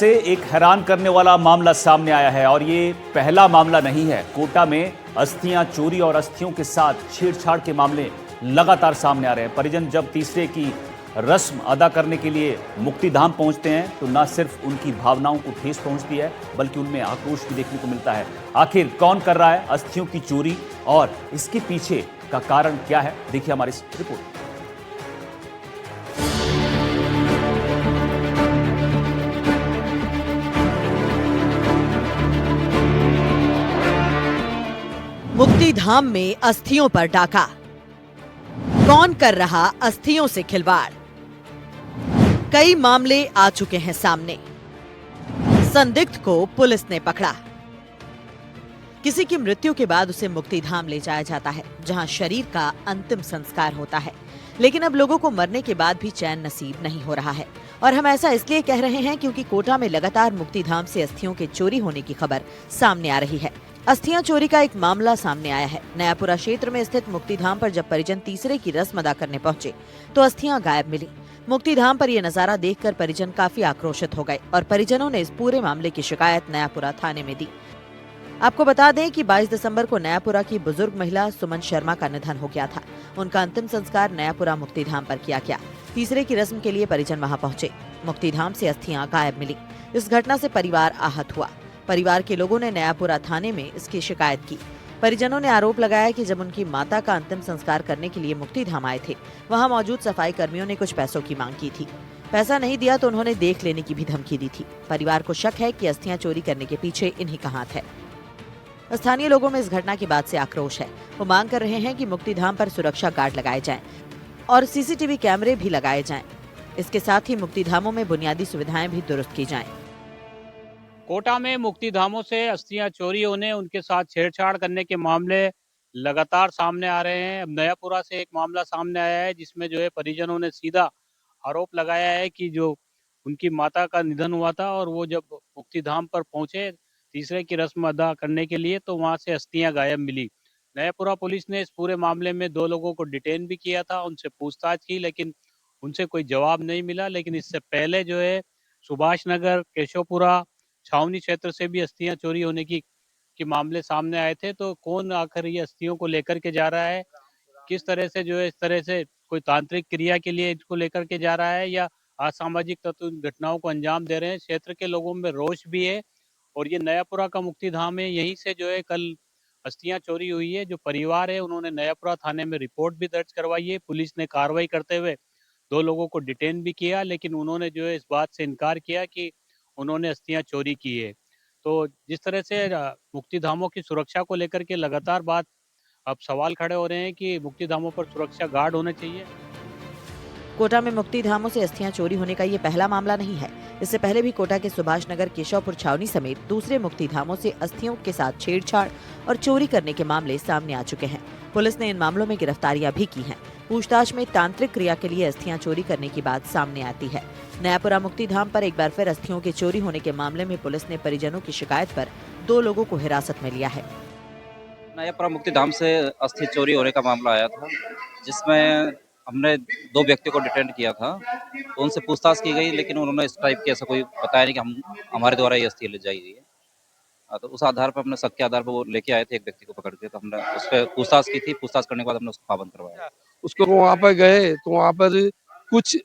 से एक हैरान करने वाला मामला सामने आया है और ये पहला मामला नहीं है। कोटा में अस्थियां चोरी और अस्थियों के साथ छेड़छाड़ के मामले लगातार सामने आ रहे हैं। परिजन जब तीसरे की रस्म अदा करने के लिए मुक्तिधाम पहुंचते हैं तो न सिर्फ उनकी भावनाओं को ठेस पहुंचती है बल्कि उनमें आक्रोश भी देखने को मिलता है। आखिर कौन कर रहा है अस्थियों की चोरी और इसके पीछे का कारण क्या है, देखिए हमारी इस रिपोर्ट। मुक्तिधाम में अस्थियों पर डाका। कौन कर रहा अस्थियों से खिलवाड़? कई मामले आ चुके हैं सामने। संदिग्ध को पुलिस ने पकड़ा। किसी की मृत्यु के बाद उसे मुक्तिधाम ले जाया जाता है जहां शरीर का अंतिम संस्कार होता है, लेकिन अब लोगों को मरने के बाद भी चैन नसीब नहीं हो रहा है। और हम ऐसा इसलिए कह रहे हैं क्योंकि कोटा में लगातार मुक्तिधाम से अस्थियों के चोरी होने की खबर सामने आ रही है। अस्थियां चोरी का एक मामला सामने आया है। नयापुरा क्षेत्र में स्थित मुक्तिधाम पर जब परिजन तीसरे की रस्म अदा करने पहुंचे तो अस्थियां गायब मिली। मुक्तिधाम पर यह नजारा देखकर परिजन काफी आक्रोशित हो गए और परिजनों ने इस पूरे मामले की शिकायत नयापुरा थाने में दी। आपको बता दें कि 22 दिसंबर को नयापुरा की बुजुर्ग महिला सुमन शर्मा का निधन हो गया था। उनका अंतिम संस्कार नयापुरा मुक्तिधाम पर किया गया। तीसरे की रस्म के लिए परिजन वहां पहुंचे। मुक्तिधाम से अस्थियां गायब मिली। इस घटना से परिवार आहत हुआ। परिवार के लोगों ने नयापुरा थाने में इसकी शिकायत की। परिजनों ने आरोप लगाया कि जब उनकी माता का अंतिम संस्कार करने के लिए मुक्तिधाम आए थे, वहां मौजूद सफाई कर्मियों ने कुछ पैसों की मांग की थी। पैसा नहीं दिया तो उन्होंने देख लेने की भी धमकी दी थी। परिवार को शक है कि अस्थियां चोरी करने के पीछे इन्हीं का हाथ है। स्थानीय लोगों में इस घटना के बाद से आक्रोश है। वो मांग कर रहे हैं कि मुक्तिधाम पर सुरक्षा गार्ड लगाए जाएं और सीसीटीवी कैमरे भी लगाए जाएं। इसके साथ ही मुक्तिधामों में बुनियादी सुविधाएं भी दुरुस्त की जाएं। कोटा में मुक्तिधामों से अस्थियां चोरी होने, उनके साथ छेड़छाड़ करने के मामले लगातार सामने आ रहे हैं। अब नयापुरा से एक मामला सामने आया है जिसमें जो है परिजनों ने सीधा आरोप लगाया है कि जो उनकी माता का निधन हुआ था और वो जब मुक्तिधाम पर पहुंचे तीसरे की रस्म अदा करने के लिए तो वहां से अस्थियां गायब मिली। नयापुरा पुलिस ने इस पूरे मामले में 2 लोगों को डिटेन भी किया था, उनसे पूछताछ की, लेकिन उनसे कोई जवाब नहीं मिला। लेकिन इससे पहले जो है सुभाष नगर, केशवपुरा, छावनी क्षेत्र से भी अस्थियां चोरी होने की मामले सामने आए थे। तो कौन आखिर ये अस्थियों को लेकर के जा रहा है, किस तरह से जो है इस तरह से कोई तांत्रिक क्रिया के लिए इसको लेकर के जा रहा है या असामाजिक तत्व इन घटनाओं को अंजाम दे रहे हैं। क्षेत्र के लोगों में रोष भी है और ये नयापुरा का मुक्तिधाम है, यहीं से जो है कल अस्थियां चोरी हुई है। जो परिवार है उन्होंने नयापुरा थाने में रिपोर्ट भी दर्ज करवाई है। पुलिस ने कार्रवाई करते हुए 2 लोगों को डिटेन भी किया, लेकिन उन्होंने जो है इस बात से इनकार किया कि उन्होंने अस्थियां चोरी की है। तो जिस तरह से मुक्तिधामों की सुरक्षा को लेकर के लगातार बात अब सवाल खड़े हो रहे हैं कि मुक्तिधामों पर सुरक्षा गार्ड होने चाहिए। कोटा में मुक्तिधामों से अस्थियां चोरी होने का ये पहला मामला नहीं है। इससे पहले भी कोटा के सुभाष नगर, केशवपुर, छावनी समेत दूसरे मुक्तिधामों से अस्थियों के साथ छेड़छाड़ और चोरी करने के मामले सामने आ चुके हैं। पुलिस ने इन मामलों में गिरफ्तारियां भी की हैं। पूछताछ में तांत्रिक क्रिया के लिए अस्थियां चोरी करने की बात सामने आती है। नयापुरा मुक्तिधाम पर एक बार फिर अस्थियों के चोरी होने के मामले में पुलिस ने परिजनों की शिकायत पर 2 लोगों को हिरासत में लिया है। नयापुरा मुक्तिधाम से अस्थि चोरी होने का मामला आया था, जिसमें हमने 2 व्यक्तियों को डिटेन किया था। तो उनसे पूछताछ की गई, लेकिन उन्होंने इस टाइप की ऐसा कोई बताया नहीं कि हमारे द्वारा ये अस्थि ले जाई गई है। तो उस आधार पर हमने शक के आधार पर वो लेके आए थे एक व्यक्ति को पकड़ के, तो हमने उस पर पूछताछ की थी। पूछताछ करने के बाद हमने उसको पाबंद करवाया। उसको वहाँ पर गए तो वहाँ पर कुछ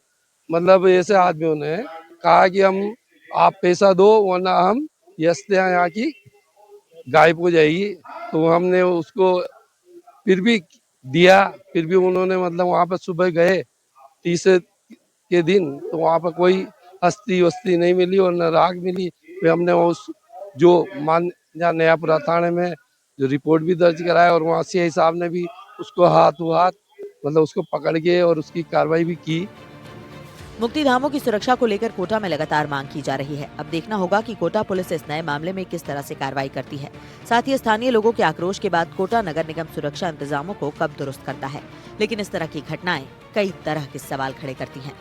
मतलब ऐसे आदमियों ने कहा कि हम आप पैसा दो वरना हम ये अस्थियां यहाँ की गायब हो जाएगी। तो हमने उसको फिर भी दिया, फिर भी उन्होंने मतलब वहाँ पर सुबह गए तीसरे के दिन तो वहाँ पर कोई अस्थि वस्ती नहीं मिली और न राख मिली। फिर हमने उस जो मान जहाँ नयापुरा थाने में जो रिपोर्ट भी दर्ज कराया और वहाँ सीआई साहब ने भी उसको हाथों हाथ मतलब उसको पकड़ के और उसकी कार्रवाई भी की। मुक्तिधामों की सुरक्षा को लेकर कोटा में लगातार मांग की जा रही है। अब देखना होगा कि कोटा पुलिस इस नए मामले में किस तरह से कार्रवाई करती है। साथ ही स्थानीय लोगों के आक्रोश के बाद कोटा नगर निगम सुरक्षा इंतजामों को कब दुरुस्त करता है। लेकिन इस तरह की घटनाएं कई तरह के सवाल खड़े करती हैं।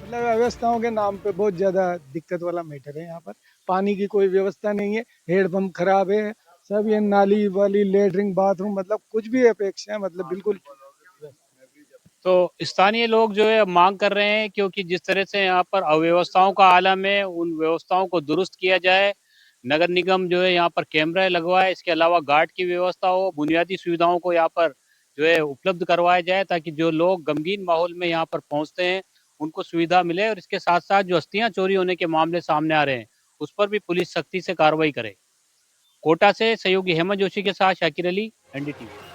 मतलब व्यवस्थाओं के नाम पे बहुत ज्यादा दिक्कत वाला मैटर है। यहाँ पर पानी की कोई व्यवस्था नहीं है, हेडपंप खराब है, सब ये नाली वाली लेटरिन बाथरूम मतलब कुछ भी अपेक्षा है मतलब बिल्कुल। तो स्थानीय लोग जो है मांग कर रहे हैं, क्योंकि जिस तरह से यहाँ पर अव्यवस्थाओं का आलम है, उन व्यवस्थाओं को दुरुस्त किया जाए। नगर निगम जो है यहाँ पर कैमरे लगवाए, इसके अलावा गार्ड की व्यवस्था हो, बुनियादी सुविधाओं को यहाँ पर जो है उपलब्ध करवाया जाए, ताकि जो लोग गमगीन माहौल में यहाँ पर पहुंचते हैं उनको सुविधा मिले। और इसके साथ साथ जो अस्थियां चोरी होने के मामले सामने आ रहे हैं उस पर भी पुलिस सख्ती से कार्रवाई करे। कोटा से सहयोगी हेमंत जोशी के साथ शाकिर अली, एनडीटीवी।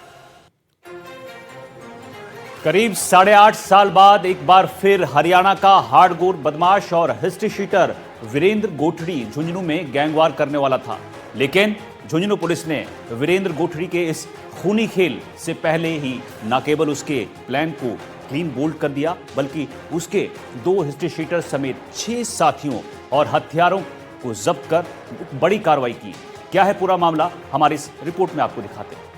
करीब 8.5 साल बाद एक बार फिर हरियाणा का हार्डकोर बदमाश और हिस्ट्री शीटर वीरेंद्र गोठड़ी झुंझुनू में गैंगवार करने वाला था, लेकिन झुंझुनू पुलिस ने वीरेंद्र गोठड़ी के इस खूनी खेल से पहले ही न केवल उसके प्लान को क्लीन बोल्ड कर दिया, बल्कि उसके 2 हिस्ट्री शीटर समेत 6 साथियों और हथियारों को जब्त कर बड़ी कार्रवाई की। क्या है पूरा मामला, हमारी इस रिपोर्ट में आपको दिखाते हैं।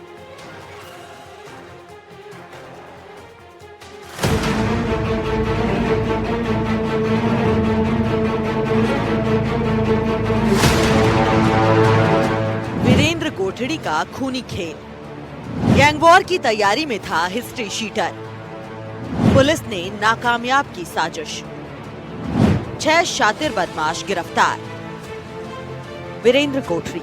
वीरेंद्र गोठड़ी का खूनी खेल। गैंगवॉर की तैयारी में था हिस्ट्री शीटर। पुलिस ने नाकामयाब की साजिश। 6 शातिर बदमाश गिरफ्तार। वीरेंद्र गोठड़ी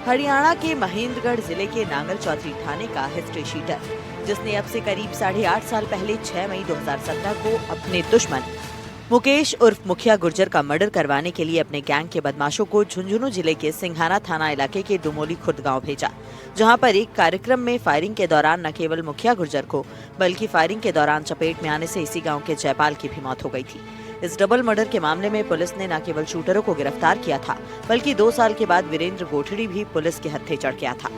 हरियाणा के महेंद्रगढ़ जिले के नांगल चौधरी थाने का हिस्ट्री शीटर, जिसने अब से करीब 8.5 साल पहले 6 मई 2017 को अपने दुश्मन मुकेश उर्फ मुखिया गुर्जर का मर्डर करवाने के लिए अपने गैंग के बदमाशों को झुंझुनू जिले के सिंघाना थाना इलाके के डुमोली खुर्द गांव भेजा, जहां पर एक कार्यक्रम में फायरिंग के दौरान न केवल मुखिया गुर्जर को बल्कि फायरिंग के दौरान चपेट में आने से इसी गांव के जयपाल की भी मौत हो गई थी। इस डबल मर्डर के मामले में पुलिस ने न केवल शूटरों को गिरफ्तार किया था, बल्कि 2 साल के बाद वीरेंद्र गोठड़ी भी पुलिस के हत्थे चढ़ गया था।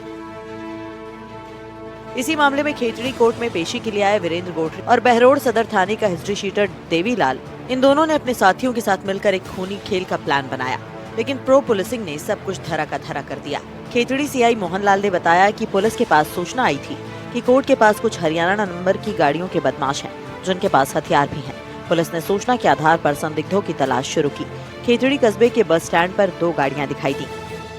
इसी मामले में खेतड़ी कोर्ट में पेशी के लिए आए वीरेंद्र गोठड़ी और बहरोड़ सदर थाने का हिस्ट्री शीटर देवीलाल, इन दोनों ने अपने साथियों के साथ मिलकर एक खूनी खेल का प्लान बनाया, लेकिन प्रो पुलिसिंग ने सब कुछ धरा का धरा कर दिया। खेतड़ी सीआई मोहनलाल ने बताया कि पुलिस के पास सूचना आई थी कि कोर्ट के पास कुछ हरियाणा नंबर की गाड़ियों के बदमाश हैं, जिनके पास हथियार भी हैं। पुलिस ने सूचना के आधार पर संदिग्धों की तलाश शुरू की। खेतड़ी कस्बे के बस स्टैंड पर 2 गाड़ियां दिखाई दी।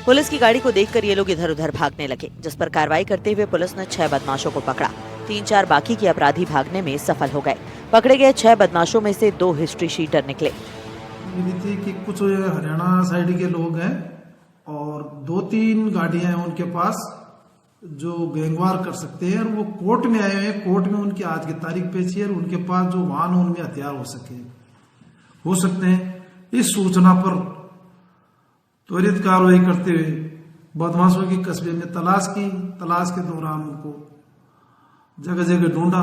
पुलिस की गाड़ी को देखकर ये लोग इधर उधर भागने लगे, जिस पर कार्रवाई करते हुए पुलिस ने 6 बदमाशों को पकड़ा। 3-4 बाकी के अपराधी भागने में सफल हो गए। पकड़े गए 6 बदमाशों में से 2 हिस्ट्री शीटर निकले। मिली थी कि कुछ हरियाणा साइड के लोग हैं और 2-3 गाड़ियां हैं उनके पास जो गैंगवार कर सकते हैं, और वो कोर्ट में आए हैं। कोर्ट में उनकी आज की तारीख पेशी है और उनके पास जो वाहन है उनमें हथियार हो सकते हैं। इस सूचना पर त्वरित कार्रवाई करते हुए बदमाशों की कस्बे में तलाश की। तलाश के दौरान उनको जगह जगह ढूंढा।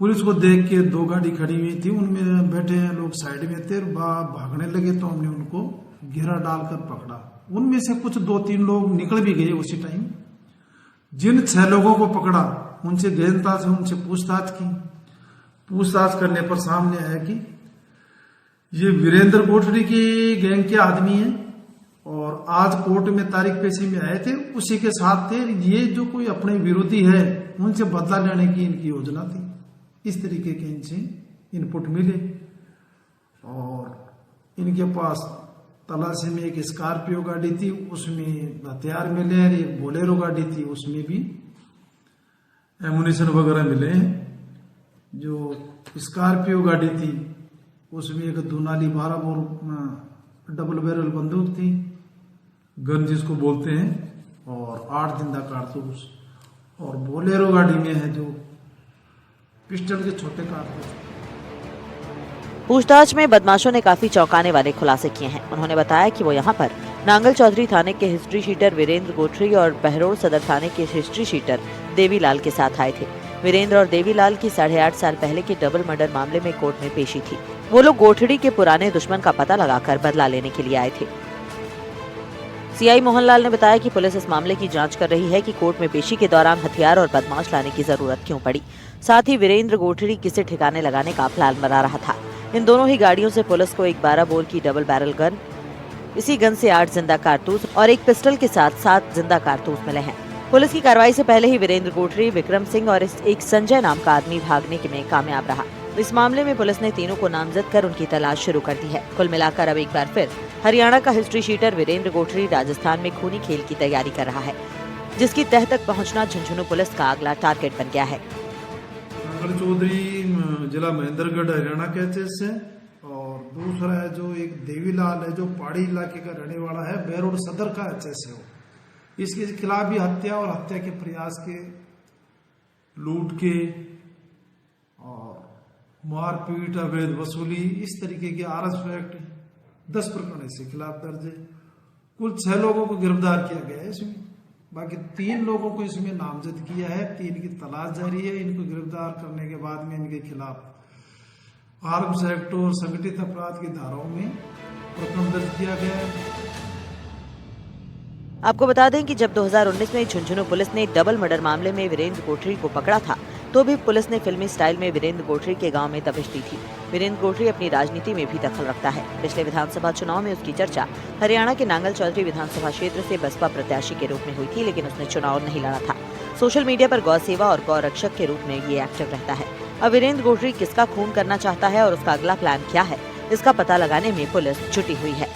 पुलिस को देख के 2 गाड़ी खड़ी हुई थी, उनमें बैठे हैं लोग साइड में थे, भागने लगे तो हमने उनको घेरा डालकर पकड़ा। उनमें से कुछ 2-3 लोग निकल भी गए उसी टाइम। जिन 6 लोगों को पकड़ा उनसे गहनता से उनसे पूछताछ की। पूछताछ करने पर सामने आया कि ये वीरेंद्र गोठड़ी की गैंग के आदमी हैं और आज कोर्ट में तारीख पेशी में आए थे, उसी के साथ थे। ये जो कोई अपने विरोधी है उनसे बदला लेने की इनकी योजना थी। इस तरीके के इनसे इनपुट मिले और इनके पास तलाशी में एक स्कॉर्पियो गाड़ी थी, उसमें हथियार मिले, और एक बोलेरो गाड़ी थी, उसमें भी एमुनिशन वगैरह मिले हैं। जो स्कॉर्पियो गाड़ी थी उसमें एक दुनाली 12 बोर डबल बैरल बंदूक थी, गन जिसको बोलते हैं, और 8 जिंदा कारतूस। और बोलेरो गाड़ी में है जो पिस्टल के छोटे कारतूस। पूछताछ में बदमाशों ने काफी चौंकाने वाले खुलासे किए हैं। उन्होंने बताया कि वो यहाँ पर नांगल चौधरी थाने के हिस्ट्री शीटर वीरेंद्र गोठड़ी और बहरोड़ सदर थाने के हिस्ट्री शीटर देवीलाल के साथ आए थे। वीरेंद्र और देवीलाल की 8.5 साल पहले के डबल मर्डर मामले में कोर्ट में पेशी थी। वो लोग गोठड़ी के पुराने दुश्मन का पता लगाकर बदला लेने के लिए आए थे। सीआई मोहनलाल ने बताया कि पुलिस इस मामले की जांच कर रही है कि कोर्ट में पेशी के दौरान हथियार और बदमाश लाने की जरूरत क्यों पड़ी। साथ ही वीरेंद्र गोठड़ी किसे ठिकाने लगाने का प्लान बना रहा था। इन दोनों ही गाड़ियों से पुलिस को एक 12 बोर की डबल बैरल गन, इसी गन से 8 जिंदा कारतूस और एक पिस्टल के साथ 7 जिंदा कारतूस मिले हैं। पुलिस की कार्रवाई से पहले ही वीरेंद्र गोठड़ी, विक्रम सिंह और एक संजय नाम का आदमी भागने में कामयाब रहा। इस मामले में पुलिस ने तीनों को नामजद कर उनकी तलाश शुरू कर दी है। कुल मिलाकर अब एक बार फिर हरियाणा का हिस्ट्री शीटर वीरेंद्र गोठड़ी राजस्थान में खूनी खेल की तैयारी कर रहा है, जिसकी तह तक पहुंचना झुंझुनू पुलिस का अगला टारगेट बन गया है। नांगल चौधरी जिला महेंद्रगढ़ हरियाणा के एचएस है, और दूसरा है जो एक देवीलाल है जो पहाड़ी इलाके का रहने वाला है, बेरोड सदर का एचएस है। वो इसके खिलाफ भी हत्या और हत्या के प्रयास के, लूट के और मारपीट, अवैध वसूली, इस तरीके के आरएस एक्ट 10 प्रकरण इसके खिलाफ दर्ज है। कुल 6 लोगों को गिरफ्तार किया गया है इसमें, बाकी 3 लोगों को इसमें नामजद किया है, 3 की तलाश जारी है। इनको गिरफ्तार करने के बाद में इनके खिलाफ आर्म्स एक्ट और संगठित अपराध की धाराओं में प्रकरण दर्ज किया गया है। आपको बता दें कि जब 2019 में झुंझुनू पुलिस ने डबल मर्डर मामले में वीरेंद्र कोठरी को पकड़ा था, तो भी पुलिस ने फिल्मी स्टाइल में वीरेंद्र कोठरी के गांव में दबिश दी थी। वीरेंद्र कोठरी अपनी राजनीति में भी दखल रखता है। पिछले विधानसभा चुनाव में उसकी चर्चा हरियाणा के नांगल चौधरी विधानसभा क्षेत्र से बसपा प्रत्याशी के रूप में हुई थी, लेकिन उसने चुनाव नहीं लड़ा था। सोशल मीडिया पर गौ सेवा और गौ रक्षक के रूप में ये एक्टिव रहता है। अब वीरेंद्र कोठरी किसका खून करना चाहता है और उसका अगला प्लान क्या है, इसका पता लगाने में पुलिस जुटी हुई है।